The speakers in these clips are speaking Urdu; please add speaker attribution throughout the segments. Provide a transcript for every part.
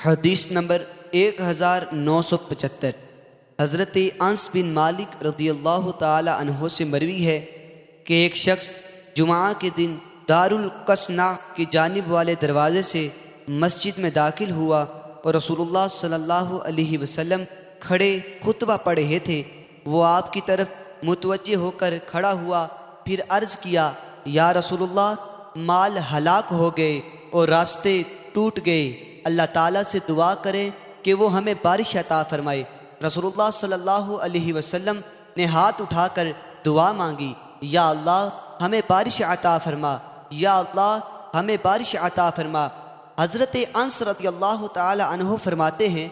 Speaker 1: حدیث نمبر 1975 حضرت انس بن مالک رضی اللہ تعالی عنہ سے مروی ہے کہ ایک شخص جمعہ کے دن دار القصنع کی جانب والے دروازے سے مسجد میں داخل ہوا اور رسول اللہ صلی اللہ علیہ وسلم کھڑے خطبہ پڑھ رہے تھے۔ وہ آپ کی طرف متوجہ ہو کر کھڑا ہوا، پھر عرض کیا، یا رسول اللہ، مال ہلاک ہو گئے اور راستے ٹوٹ گئے، اللہ تعالیٰ سے دعا کریں کہ وہ ہمیں بارش عطا فرمائے۔ رسول اللہ صلی اللہ علیہ وسلم نے ہاتھ اٹھا کر دعا مانگی، یا اللہ ہمیں بارش عطا فرما، یا اللہ ہمیں بارش عطا فرما۔ حضرت انس رضی اللہ تعالی عنہ فرماتے ہیں،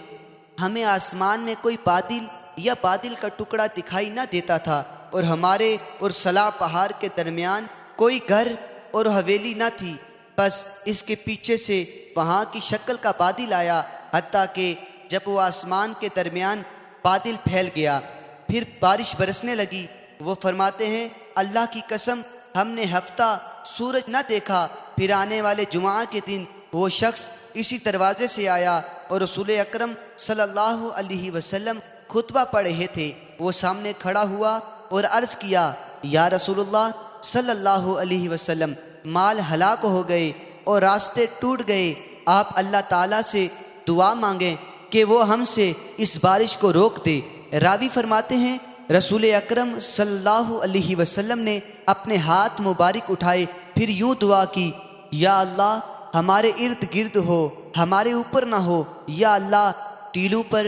Speaker 1: ہمیں آسمان میں کوئی بادل یا بادل کا ٹکڑا دکھائی نہ دیتا تھا، اور ہمارے اور صلاح پہاڑ کے درمیان کوئی گھر اور حویلی نہ تھی، بس اس کے پیچھے سے وہاں کی شکل کا بادل آیا، حتیٰ کہ جب وہ آسمان کے درمیان بادل پھیل گیا، پھر بارش برسنے لگی۔ وہ فرماتے ہیں، اللہ کی قسم ہم نے ہفتہ سورج نہ دیکھا۔ پھر آنے والے جمعہ کے دن وہ شخص اسی دروازے سے آیا اور رسول اکرم صلی اللہ علیہ وسلم خطبہ پڑھ رہے تھے۔ وہ سامنے کھڑا ہوا اور عرض کیا، یا رسول اللہ صلی اللہ علیہ وسلم، مال ہلاک ہو گئے اور راستے ٹوٹ گئے، آپ اللہ تعالیٰ سے دعا مانگیں کہ وہ ہم سے اس بارش کو روک دے۔ راوی فرماتے ہیں، رسول اکرم صلی اللہ علیہ وسلم نے اپنے ہاتھ مبارک اٹھائے، پھر یوں دعا کی، یا اللہ ہمارے ارد گرد ہو، ہمارے اوپر نہ ہو، یا اللہ ٹیلوں پر،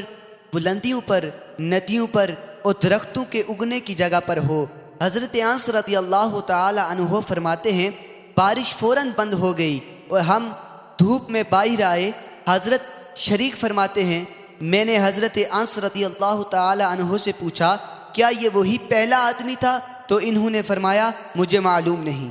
Speaker 1: بلندیوں پر، ندیوں پر اور درختوں کے اگنے کی جگہ پر ہو۔ حضرت انس رضی اللہ تعالی عنہ فرماتے ہیں، بارش فوراً بند ہو گئی اور ہم دھوپ میں باہر آئے۔ حضرت شریک فرماتے ہیں، میں نے حضرت انس رضی اللہ تعالی عنہ سے پوچھا، کیا یہ وہی پہلا آدمی تھا؟ تو انہوں نے فرمایا، مجھے معلوم نہیں۔